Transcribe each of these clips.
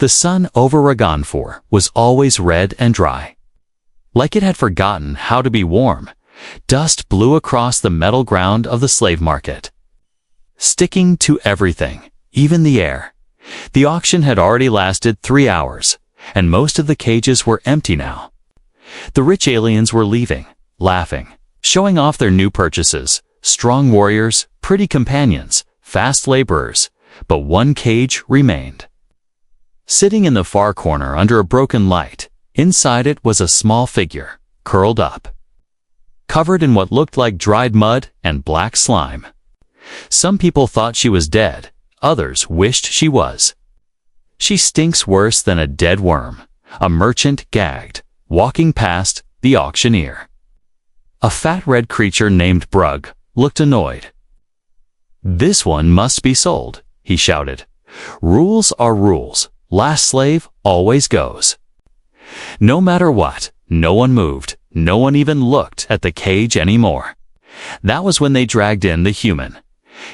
The sun over Raganfor was always red and dry. Like it had forgotten how to be warm, dust blew across the metal ground of the slave market, sticking to everything, even the air. The auction had already lasted 3 hours, and most of the cages were empty now. The rich aliens were leaving, laughing, showing off their new purchases, strong warriors, pretty companions, fast laborers, but one cage remained. Sitting in the far corner under a broken light, inside it was a small figure, curled up, covered in what looked like dried mud and black slime. Some people thought she was dead, others wished she was. She stinks worse than a dead worm, a merchant gagged, walking past the auctioneer. A fat red creature named Brug looked annoyed. "This one must be sold," he shouted. "Rules are rules. Last slave always goes." No matter what, no one moved. No one even looked at the cage anymore. That was when they dragged in the human.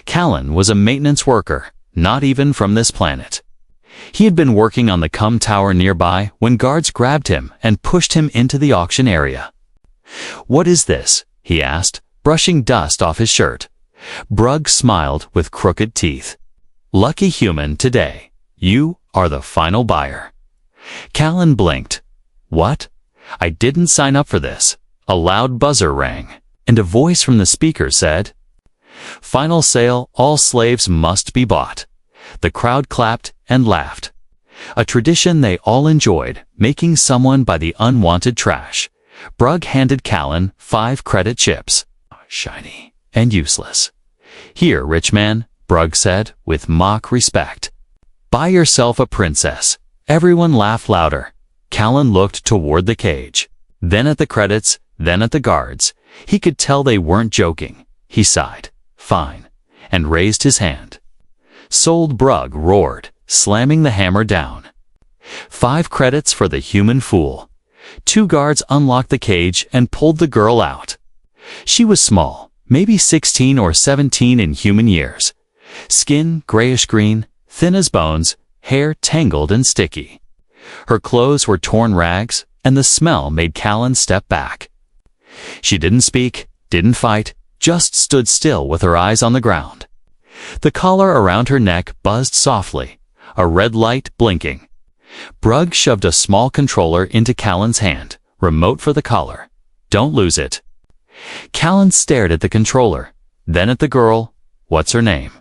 Callan was a maintenance worker, not even from this planet. He had been working on the cum tower nearby when guards grabbed him and pushed him into the auction area. "What is this?" he asked, brushing dust off his shirt. Brug smiled with crooked teeth. "Lucky human today. You are the final buyer." Callan blinked. "What? I didn't sign up for this." A loud buzzer rang, and a voice from the speaker said, "Final sale, all slaves must be bought." The crowd clapped and laughed. A tradition they all enjoyed, making someone buy the unwanted trash. Brug handed Callan 5 credit chips. Shiny and useless. "Here, rich man," Brug said, with mock respect. "Buy yourself a princess." Everyone laughed louder. Callan looked toward the cage, then at the credits, then at the guards. He could tell they weren't joking. He sighed, "Fine," and raised his hand. "Sold," Brug roared, slamming the hammer down. 5 credits for the human fool. 2 guards unlocked the cage and pulled the girl out. She was small, maybe 16 or 17 in human years. Skin grayish-green, thin as bones, hair tangled and sticky. Her clothes were torn rags, and the smell made Callan step back. She didn't speak, didn't fight, just stood still with her eyes on the ground. The collar around her neck buzzed softly, a red light blinking. Brug shoved a small controller into Callan's hand, remote for the collar. "Don't lose it." Callan stared at the controller, then at the girl. "What's her name?"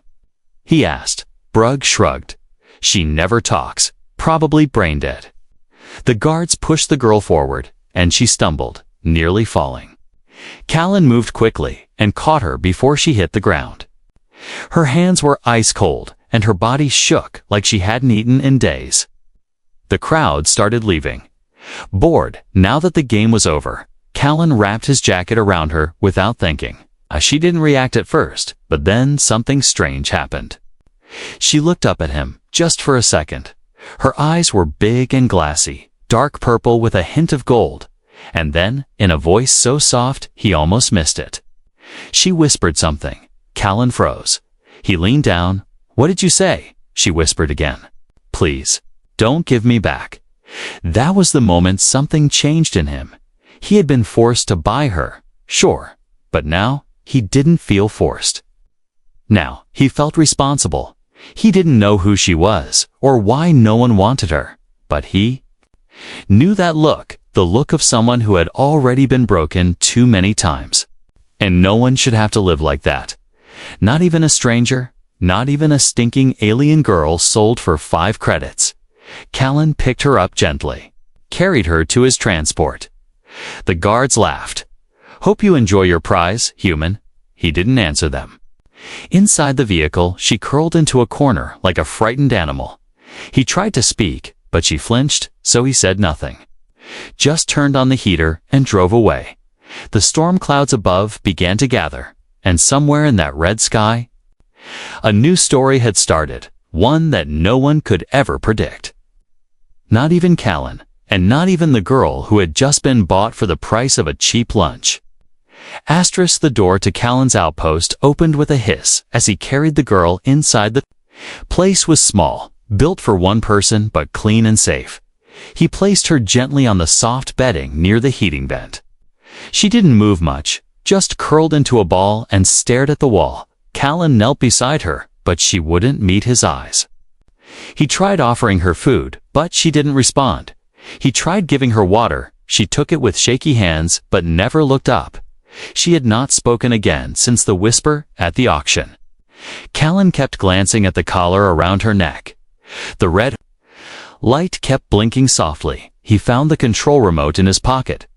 he asked. Brug shrugged. "She never talks, probably brain dead." The guards pushed the girl forward, and she stumbled, nearly falling. Callan moved quickly and caught her before she hit the ground. Her hands were ice cold, and her body shook like she hadn't eaten in days. The crowd started leaving. Bored, now that the game was over, Callan wrapped his jacket around her without thinking. She didn't react at first, but then something strange happened. She looked up at him, just for a second. Her eyes were big and glassy, dark purple with a hint of gold, and then, in a voice so soft he almost missed it, she whispered something. Callan froze. He leaned down. "What did you say?" she whispered again. "Please, don't give me back." That was the moment something changed in him. He had been forced to buy her, sure, but now he didn't feel forced. Now he felt responsible. He didn't know who she was or why no one wanted her, but he knew that look, the look of someone who had already been broken too many times. And no one should have to live like that. Not even a stranger, not even a stinking alien girl sold for 5 credits. Callan picked her up gently, carried her to his transport. The guards laughed. "Hope you enjoy your prize, human." He didn't answer them. Inside the vehicle, she curled into a corner like a frightened animal. He tried to speak, but she flinched, so he said nothing. Just turned on the heater and drove away. The storm clouds above began to gather, and somewhere in that red sky, a new story had started, one that no one could ever predict. Not even Callan, and not even the girl who had just been bought for the price of a cheap lunch. The door to Callan's outpost opened with a hiss as he carried the girl inside. The place was small, built for one person but clean and safe. He placed her gently on the soft bedding near the heating vent. She didn't move much, just curled into a ball and stared at the wall. Callan knelt beside her, but she wouldn't meet his eyes. He tried offering her food, but she didn't respond. He tried giving her water. She took it with shaky hands, but never looked up. She had not spoken again since the whisper at the auction. Callan kept glancing at the collar around her neck. The red light kept blinking softly. He found the control remote in his pocket,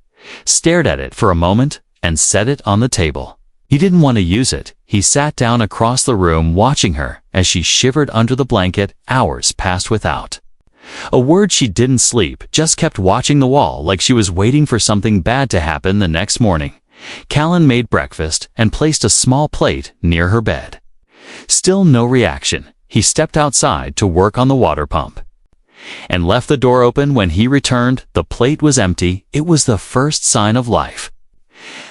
stared at it for a moment, and set it on the table. He didn't want to use it. He sat down across the room watching her as she shivered under the blanket. Hours passed without a word. She didn't sleep, just kept watching the wall like she was waiting for something bad to happen the next morning. Callan made breakfast and placed a small plate near her bed. Still no reaction. He stepped outside to work on the water pump and left the door open. When he returned, the plate was empty. It was the first sign of life.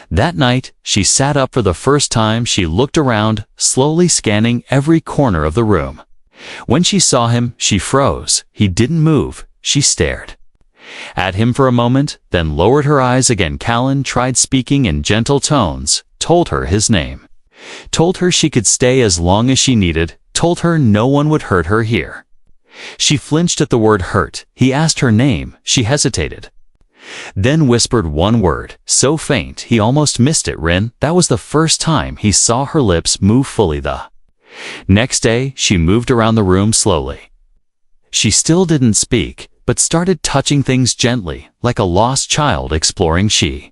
That night, she sat up for the first time. She looked around, slowly scanning every corner of the room. When she saw him, she froze. He didn't move. She stared at him for a moment, then lowered her eyes again. Callan tried speaking in gentle tones, told her his name, told her she could stay as long as she needed, told her no one would hurt her here. She flinched at the word hurt. He asked her name. She hesitated, then whispered one word, so faint he almost missed it. Rin. That was the first time he saw her lips move fully. The next day, she moved around the room slowly. She still didn't speak, but started touching things gently, like a lost child exploring. She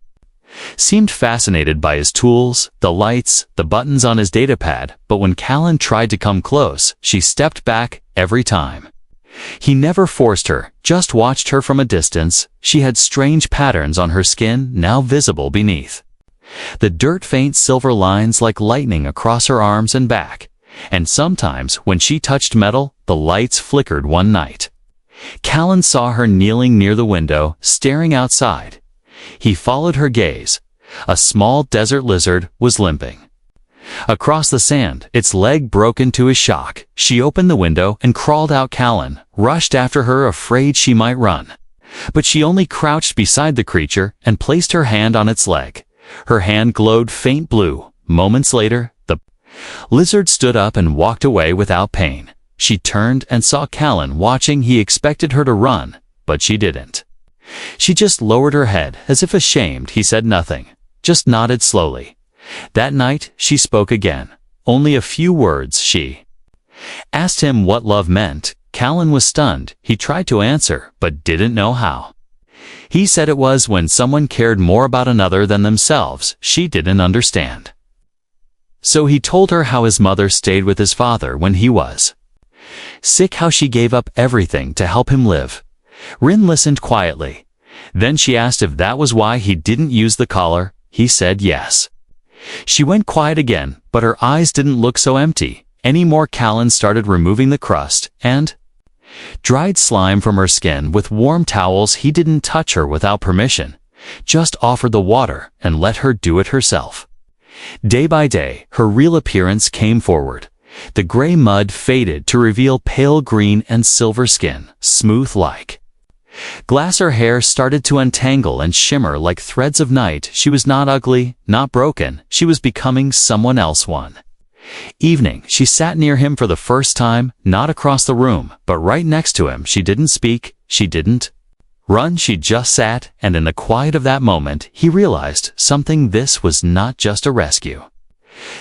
seemed fascinated by his tools, the lights, the buttons on his datapad, but when Callan tried to come close, she stepped back every time. He never forced her, just watched her from a distance. She had strange patterns on her skin, now visible beneath the dirt, faint silver lines like lightning across her arms and back. And sometimes, when she touched metal, the lights flickered. One night, Callan saw her kneeling near the window, staring outside. He followed her gaze. A small desert lizard was limping across the sand, its leg broken. To his shock, she opened the window and crawled out. Callan rushed after her, afraid she might run. But she only crouched beside the creature and placed her hand on its leg. Her hand glowed faint blue. Moments later, the lizard stood up and walked away without pain. She turned and saw Callan watching. He expected her to run, but she didn't. She just lowered her head, as if ashamed. He said nothing, just nodded slowly. That night, she spoke again. Only a few words. She asked him what love meant. Callan was stunned. He tried to answer, but didn't know how. He said it was when someone cared more about another than themselves. She didn't understand. So he told her how his mother stayed with his father when he was sick, how she gave up everything to help him live. Rin listened quietly. Then she asked if that was why he didn't use the collar. He said yes. She went quiet again, but her eyes didn't look so empty anymore. Callan started removing the crust and dried slime from her skin with warm towels. He didn't touch her without permission, just offered the water and let her do it herself. Day by day, her real appearance came forward. The gray mud faded to reveal pale green and silver skin, smooth like glass. Her hair started to untangle and shimmer like threads of night. She was not ugly, not broken. She was becoming someone else. One evening, she sat near him for the first time, not across the room, but right next to him. She didn't speak. She didn't run. She just sat, and in the quiet of that moment, he realized something. This was not just a rescue.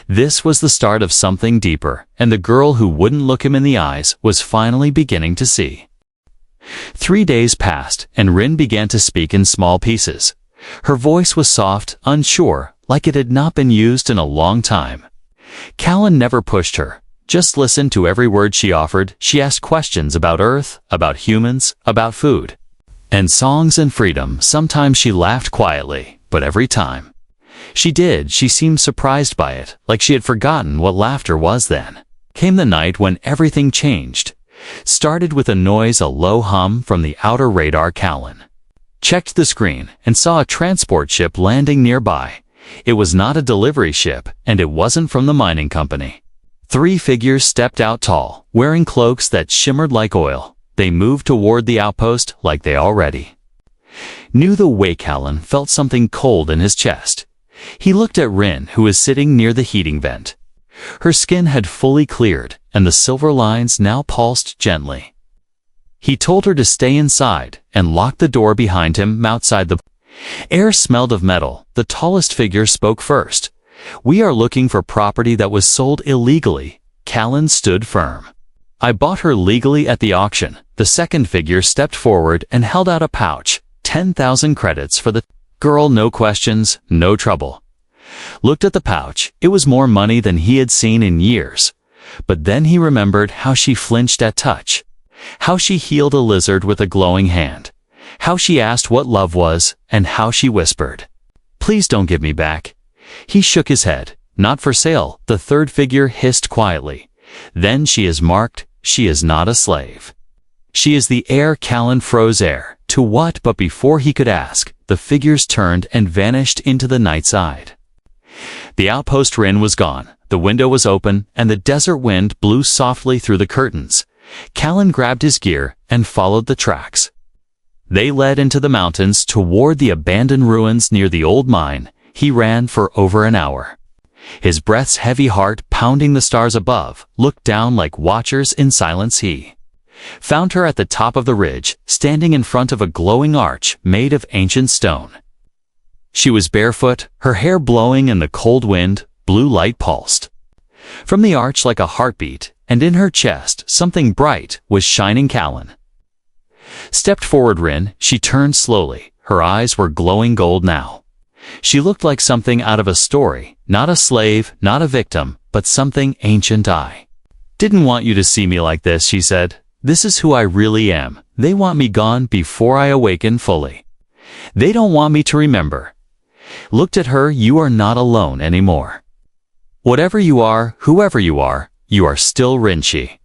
This was the start of something deeper, and the girl who wouldn't look him in the eyes was finally beginning to see. 3 days passed, and Rin began to speak in small pieces. Her voice was soft, unsure, like it had not been used in a long time. Callan never pushed her, just listened to every word she offered. She asked questions about Earth, about humans, about food, and songs and freedom. Sometimes she laughed quietly, but every time she did, she seemed surprised by it, like she had forgotten what laughter was. Then came the night when everything changed. Started with a noise, a low hum from the outer radar. Callan checked the screen and saw a transport ship landing nearby. It was not a delivery ship, and it wasn't from the mining company. 3 figures stepped out tall, wearing cloaks that shimmered like oil. They moved toward the outpost like they already knew the way. Callan felt something cold in his chest. He looked at Rin, who was sitting near the heating vent. Her skin had fully cleared, and the silver lines now pulsed gently. He told her to stay inside and locked the door behind him. Outside, the air smelled of metal. The tallest figure spoke first. "We are looking for property that was sold illegally." Callan stood firm. "I bought her legally at the auction." The second figure stepped forward and held out a pouch. 10,000 credits for the girl. No questions, no trouble. Looked at the pouch. It was more money than he had seen in years. But then he remembered how she flinched at touch, how she healed a lizard with a glowing hand, how she asked what love was, and how she whispered, "Please don't give me back." He shook his head. "Not for sale," the third figure hissed quietly. "Then she is marked. She is not a slave. She is the heir." Callan froze. Heir to what? But before he could ask, the figures turned and vanished into the night side. The outpost. Rin was gone. The window was open, and the desert wind blew softly through the curtains. Callan grabbed his gear and followed the tracks. They led into the mountains toward the abandoned ruins near the old mine. He ran for over an hour, his breath's heavy heart pounding. The stars above looked down like watchers in silence. He found her at the top of the ridge, standing in front of a glowing arch made of ancient stone. She was barefoot, her hair blowing in the cold wind. Blue light pulsed from the arch like a heartbeat, and in her chest something bright was shining. Callan stepped forward. Rin. She turned slowly. Her eyes were glowing gold now. She looked like something out of a story, not a slave, not a victim, but something ancient. "I didn't want you to see me like this," she said. "This is who I really am. They want me gone before I awaken fully. They don't want me to remember." Looked at her. "You are not alone anymore. Whatever you are, whoever you are still Rin." She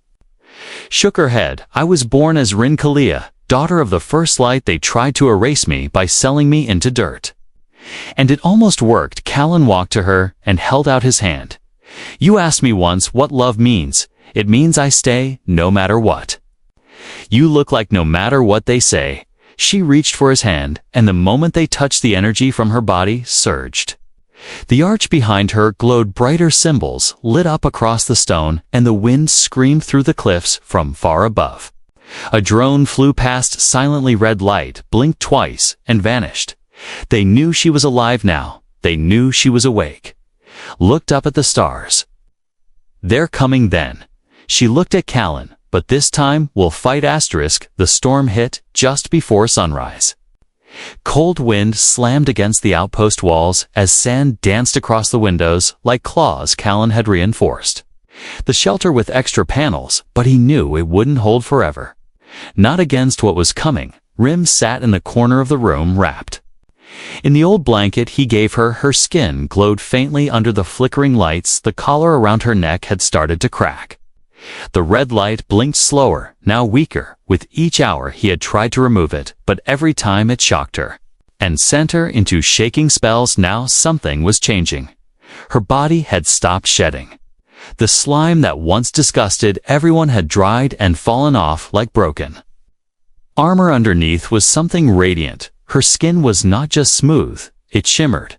shook her head. "I was born as Rin Kalia, daughter of the first light. They tried to erase me by selling me into dirt. And it almost worked." Callan walked to her and held out his hand. "You asked me once what love means. It means I stay, no matter what. You look like no matter what they say." She reached for his hand, and the moment they touched, the energy from her body surged. The arch behind her glowed. Brighter symbols lit up across the stone, and the wind screamed through the cliffs from far above. A drone flew past silently. Red light blinked twice and vanished. They knew she was alive now. They knew she was awake. Looked up at the stars. "They're coming then." She looked at Callan. "But this time we'll fight." The storm hit just before sunrise. Cold wind slammed against the outpost walls as sand danced across the windows like claws Callan had reinforced the shelter with extra panels, but he knew it wouldn't hold forever. Not against what was coming. Rim sat in the corner of the room, wrapped in the old blanket he gave her. Her skin glowed faintly under the flickering lights. The collar around her neck had started to crack. The red light blinked slower, now weaker. With each hour he had tried to remove it, but every time it shocked her and sent her into shaking spells. Now something was changing. Her body had stopped shedding. The slime that once disgusted everyone had dried and fallen off like broken armor. Underneath was something radiant. Her skin was not just smooth, it shimmered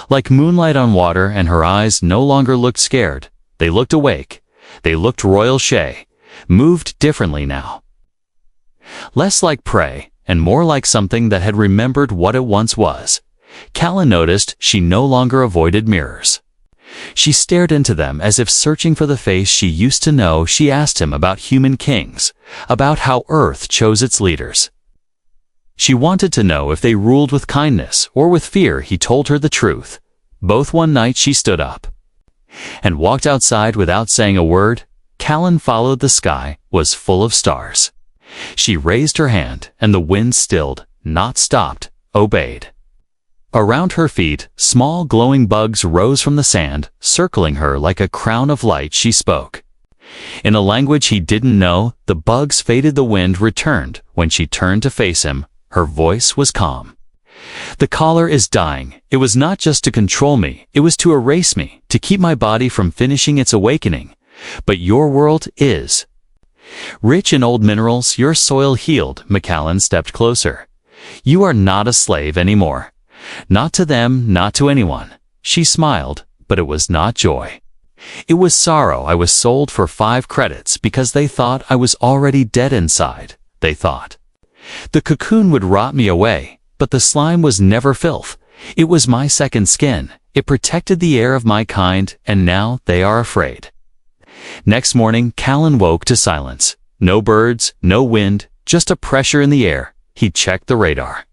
like moonlight on water, and her eyes no longer looked scared. They looked awake. They looked royal. She moved differently now. Less like prey, and more like something that had remembered what it once was. Callan noticed she no longer avoided mirrors. She stared into them as if searching for the face she used to know. She asked him about human kings, about how Earth chose its leaders. She wanted to know if they ruled with kindness or with fear. He told her the truth. Both. One night she stood up and walked outside without saying a word. Callan followed. The sky was full of stars. She raised her hand, and the wind stilled, not stopped, obeyed. Around her feet, small glowing bugs rose from the sand, circling her like a crown of light. She spoke in a language he didn't know. The bugs faded. The wind returned. When she turned to face him, her voice was calm. "The collar is dying. It was not just to control me, it was to erase me, to keep my body from finishing its awakening. But your world is. Rich in old minerals, your soil healed. Macallan stepped closer. You are not a slave anymore. Not to them, not to anyone. She smiled, but it was not joy. It was sorrow. I was sold for 5 credits because they thought I was already dead inside, they thought. The cocoon would rot me away, but the slime was never filth. It was my second skin. It protected the air of my kind, and now they are afraid. Next morning, Callan woke to silence. No birds, no wind, just a pressure in the air. He checked the radar.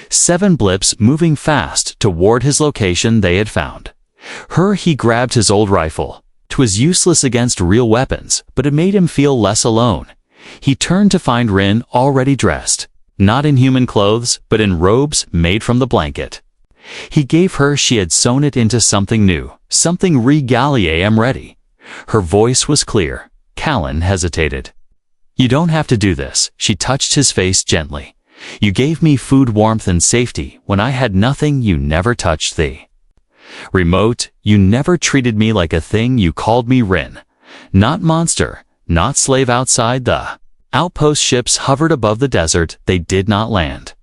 7 blips moving fast toward his location they had found. He grabbed his old rifle. 'Twas useless against real weapons, but it made him feel less alone. He turned to find Rin already dressed, not in human clothes, but in robes made from the blanket. He gave her. She had sewn it into something new, something regalier. I'm ready. Her voice was clear. Callan hesitated. You don't have to do this. She touched his face gently. You gave me food, warmth, and safety. When I had nothing, you never touched thee. Remote, you never treated me like a thing. You called me Rin. Not monster, not slave. Outside the outpost ships hovered above the desert. They did not land.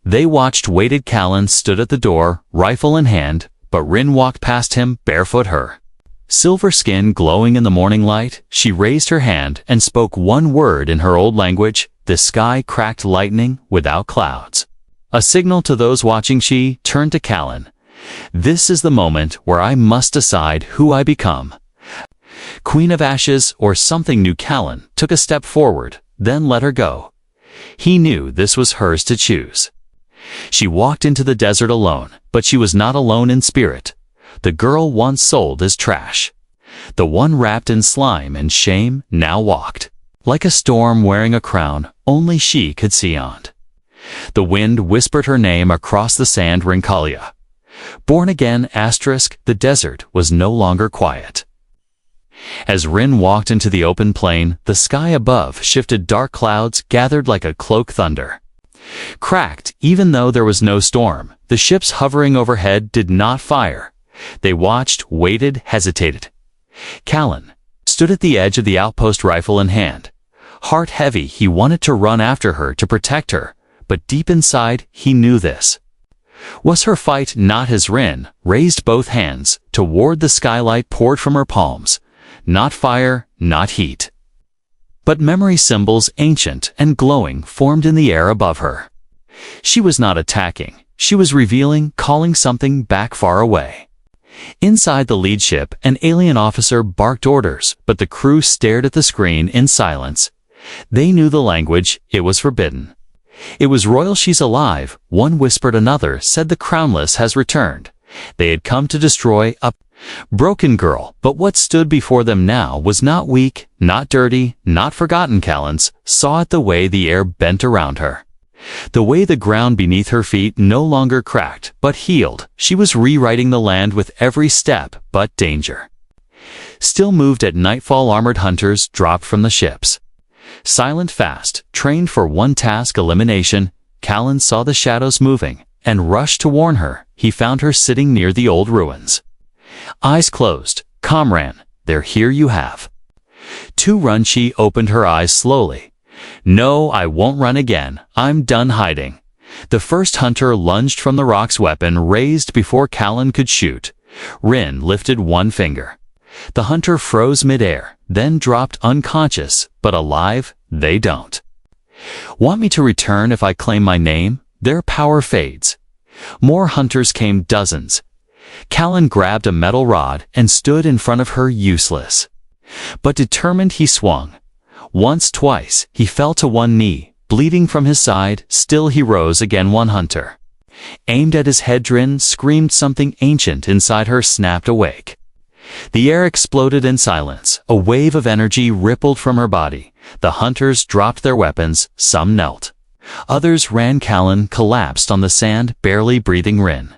They watched, waited. Callan stood at the door, rifle in hand, but Rin walked past him, barefoot, her silver skin glowing in the morning light. She raised her hand and spoke one word in her old language. The sky cracked, lightning without clouds. A signal to those watching. She turned to Callan. This is the moment where I must decide who I become. Queen of Ashes or something new. Callan took a step forward, then let her go. He knew this was hers to choose. She walked into the desert alone, but she was not alone in spirit. The girl once sold as trash, the one wrapped in slime and shame, now walked like a storm wearing a crown only she could see on. The wind whispered her name across the sand. Rinkalia. Born again, *, the desert was no longer quiet. As Rin walked into the open plain, the sky above shifted. Dark clouds gathered like a cloak. Thunder cracked, even though there was no storm. The ships hovering overhead did not fire. They watched, waited, hesitated. Callan stood at the edge of the outpost, rifle in hand. Heart heavy, he wanted to run after her to protect her, but deep inside, he knew this was her fight, not his. Rin raised both hands toward the skylight poured from her palms. Not fire, not heat, but memory symbols, ancient and glowing, formed in the air above her. She was not attacking. She was revealing, calling something back far away. Inside the lead ship, an alien officer barked orders, but the crew stared at the screen in silence. They knew the language. It was forbidden. It was royal. She's alive, one whispered. Another said the crownless has returned. They had come to destroy a broken girl, but what stood before them now was not weak, not dirty, not forgotten. Callan saw it, the way the air bent around her, the way the ground beneath her feet no longer cracked, but healed. She was rewriting the land with every step, but danger still moved. At nightfall, armored hunters dropped from the ships. Silent, fast, trained for one task, elimination. Callan saw the shadows moving and rushed to warn her. He found her sitting near the old ruins. Eyes closed. Comrade, they're here. You have to run. She opened her eyes slowly. No, I won't run again. I'm done hiding. The first hunter lunged from the rocks, weapon raised before Callan could shoot. Rin lifted one finger. The hunter froze midair, then dropped unconscious, but alive. They don't want me to return if I claim my name. Their power fades. More hunters came, dozens. Callan grabbed a metal rod and stood in front of her, useless but determined. He swung. Once, twice, he fell to one knee, bleeding from his side. Still he rose again. One hunter aimed at his head. Rin screamed. Something ancient inside her snapped awake. The air exploded in silence. A wave of energy rippled from her body. The hunters dropped their weapons. Some knelt. Others ran. Callan collapsed on the sand, barely breathing. Rin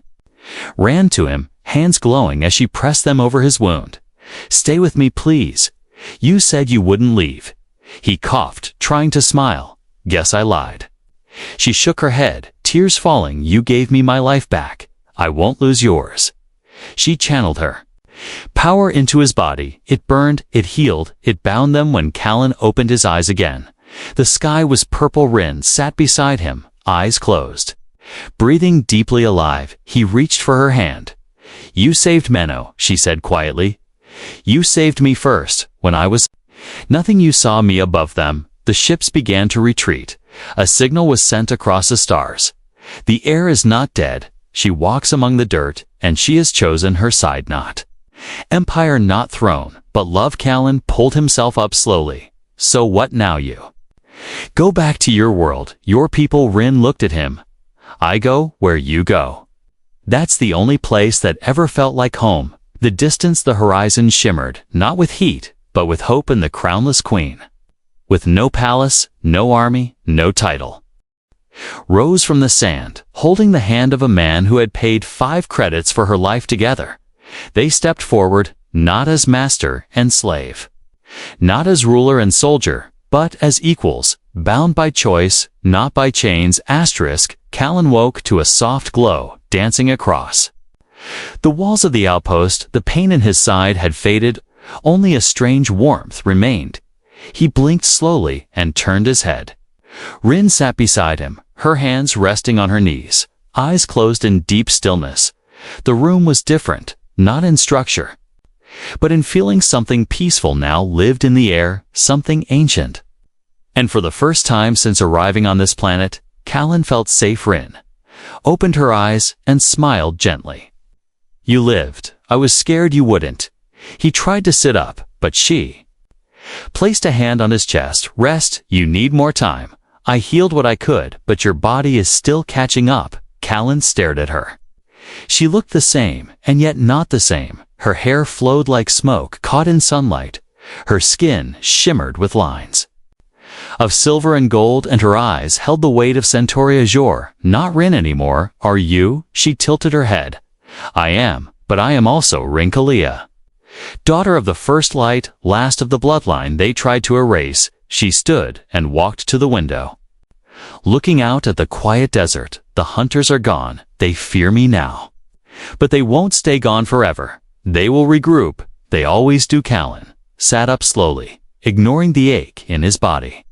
ran to him, hands glowing as she pressed them over his wound. Stay with me, please. You said you wouldn't leave. He coughed, trying to smile. Guess I lied. She shook her head, tears falling. You gave me my life back. I won't lose yours. She channeled her. Power into his body. It burned, it healed, it bound them. When Callan opened his eyes again, the sky was purple. Rin sat beside him, eyes closed. Breathing deeply alive, he reached for her hand. "You saved Menno," she said quietly. "You saved me first, when I was nothing. You saw me above them." The ships began to retreat. A signal was sent across the stars. "The heir is not dead. She walks among the dirt, and she has chosen her side. Not empire, not throne, but love." Callan pulled himself up slowly. "So what now? You go back to your world, your people." Rin looked at him. "I go where you go. That's the only place that ever felt like home." The distance, the horizon shimmered, not with heat, but with hope in the crownless queen. With no palace, no army, no title. Rose from the sand, holding the hand of a man who had paid 5 credits for her life together. They stepped forward, not as master and slave, not as ruler and soldier, but as equals, bound by choice, not by chains. Callan woke to a soft glow dancing across the walls of the outpost. The pain in his side had faded, only a strange warmth remained. He blinked slowly and turned his head. Rin sat beside him, her hands resting on her knees, eyes closed in deep stillness. The room was different, not in structure, but in feeling. Something peaceful now lived in the air, something ancient. And for the first time since arriving on this planet, Callan felt safe. Rin opened her eyes and smiled gently. "You lived. I was scared you wouldn't." He tried to sit up, but she placed a hand on his chest. "Rest. You need more time. I healed what I could, but your body is still catching up." Callan stared at her. She looked the same, and yet not the same. Her hair flowed like smoke caught in sunlight. Her skin shimmered with lines of silver and gold, and her eyes held the weight of Centauri azure. "Not Rin anymore, are you?" She tilted her head. "I am, but I am also Rin Kalia, daughter of the first light, last of the bloodline they tried to erase." She stood and walked to the window, looking out at the quiet desert. "The hunters are gone. They fear me now. But they won't stay gone forever. They will regroup. They always do." Callan sat up slowly, ignoring the ache in his body.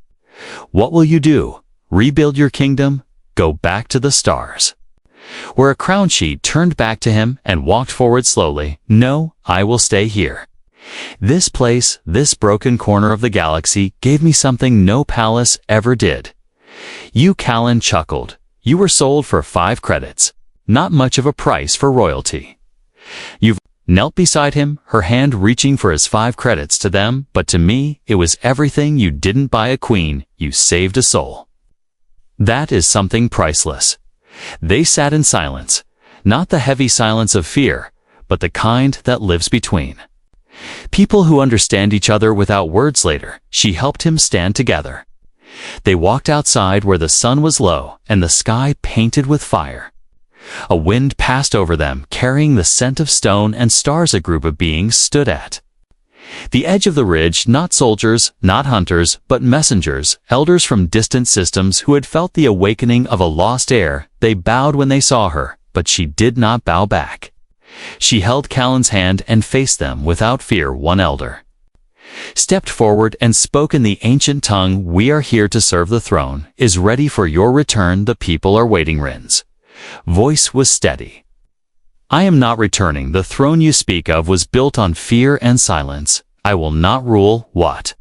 "What will you do? Rebuild your kingdom? Go back to the stars?" Where a crown, she turned back to him and walked forward slowly. "No, I will stay here. This place, this broken corner of the galaxy, gave me something no palace ever did." "You," Callan chuckled. "You were sold for 5 credits. Not much of a price for royalty." You've knelt beside him, her hand reaching for his 5 credits. "To them, but to me, it was everything. You didn't buy a queen, you saved a soul. That is something priceless." They sat in silence, not the heavy silence of fear, but the kind that lives between people who understand each other without words. Later, she helped him stand together. They walked outside where the sun was low and the sky painted with fire. A wind passed over them, carrying the scent of stone and stars. A group of beings stood at the edge of the ridge, not soldiers, not hunters, but messengers, elders from distant systems who had felt the awakening of a lost heir. They bowed when they saw her, but she did not bow back. She held Callan's hand and faced them without fear. One elder stepped forward and spoke in the ancient tongue. "We are here to serve. The throne is ready for your return. The people are waiting." Rin's voice was steady. "I am not returning. The throne you speak of was built on fear and silence. I will not rule." "What?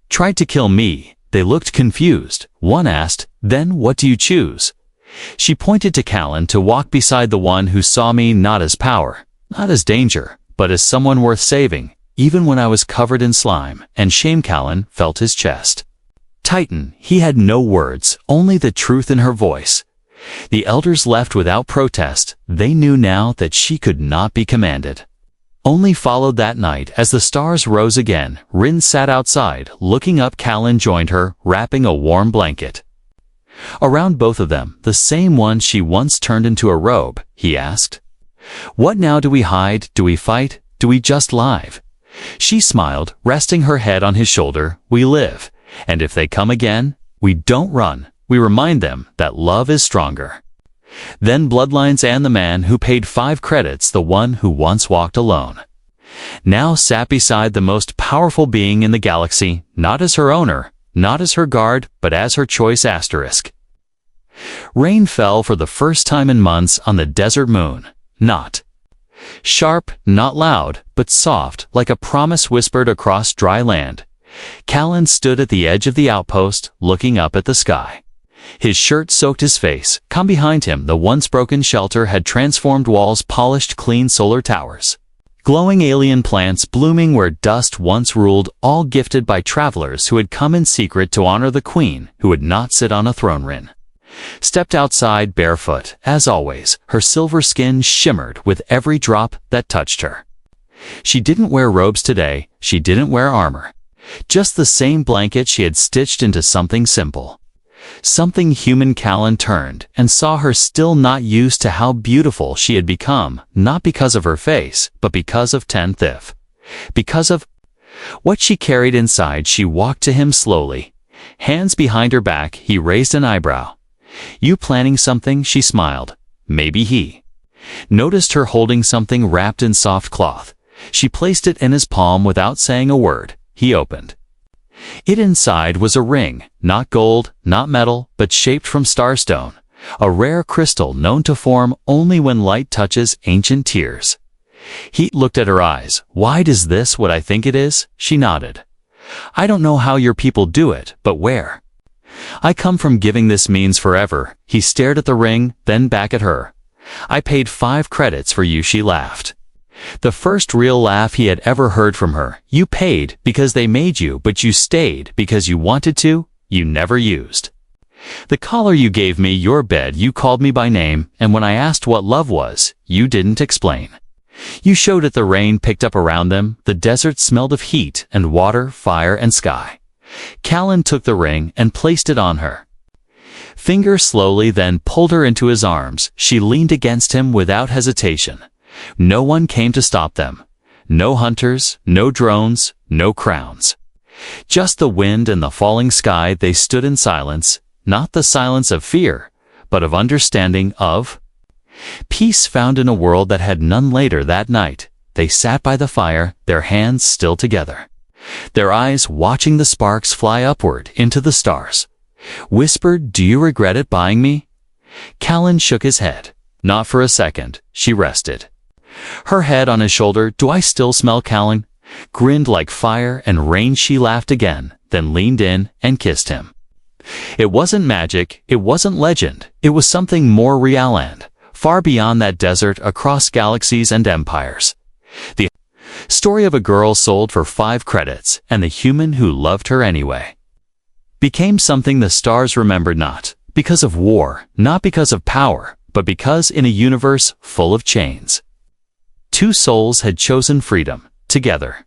Tried to kill me?" They looked confused. One asked, "Then what do you choose?" She pointed to Callan, "To walk beside the one who saw me not as power, not as danger, but as someone worth saving, even when I was covered in slime and shame." Callan felt his chest tighten. He had no words, only the truth in her voice. The elders left without protest. They knew now that she could not be commanded. Only followed. That night, as the stars rose again, Rin sat outside, looking up. Callan joined her, wrapping a warm blanket around both of them, the same one she once turned into a robe. He asked, "What now? Do we hide? Do we fight? Do we just live?" She smiled, resting her head on his shoulder. "We live, and if they come again, we don't run. We remind them that love is stronger than bloodlines and the man who paid 5 credits, the one who once walked alone." now sat beside the most powerful being in the galaxy, not as her owner, not as her guard, but as her choice asterisk. Rain fell for the first time in months on the desert moon. Not sharp, not loud, but soft, like a promise whispered across dry land. Callan stood at the edge of the outpost, looking up at the sky. His shirt soaked his face. Come behind him, the once broken shelter had transformed walls, polished clean solar towers. Glowing alien plants blooming where dust once ruled, all gifted by travelers who had come in secret to honor the queen who would not sit on a throne rin. Stepped outside barefoot, as always, her silver skin shimmered with every drop that touched her. She didn't wear robes today, she didn't wear armor. Just the same blanket she had stitched into something simple. Something human. Callan turned and saw her, still not used to how beautiful she had become, not because of her face, but because of Tenth. Because of what she carried inside. She walked to him slowly. Hands behind her back, he raised an eyebrow. You planning something? She smiled. Maybe he noticed her holding something wrapped in soft cloth. She placed it in his palm without saying a word. He opened it. Inside was a ring, not gold, not metal, but shaped from starstone, a rare crystal known to form only when light touches ancient tears. He looked at her eyes. Wide is this what I think it is? She nodded. I don't know how your people do it, but where I come from, giving this means forever. He stared at the ring, then back at her. I paid 5 credits for you, she laughed. The first real laugh he had ever heard from her. You paid because they made you, but you stayed because you wanted to. You never used the collar you gave me, your bed, you called me by name, and when I asked what love was, you didn't explain. You showed it. The rain picked up around them. The desert smelled of heat and water, fire and sky. Callan took the ring and placed it on her finger slowly, then pulled her into his arms. She leaned against him without hesitation. No one came to stop them. No hunters, no drones, no crowns. Just the wind and the falling sky. They stood in silence, not the silence of fear, but of understanding, of peace found in a world that had none. Later that night, they sat by the fire, their hands still together, their eyes watching the sparks fly upward into the stars. Whispered, do you regret it buying me? Callan shook his head. Not for a second. She rested her head on his shoulder. Do I still smell? Callan grinned like fire and rain. She laughed again, then leaned in and kissed him. It wasn't magic, it wasn't legend, it was something more real and far beyond that desert, across galaxies and empires. The story of a girl sold for 5 credits, and the human who loved her anyway became something the stars remembered, not because of war, not because of power, but because in a universe full of chains, 2 souls had chosen freedom together.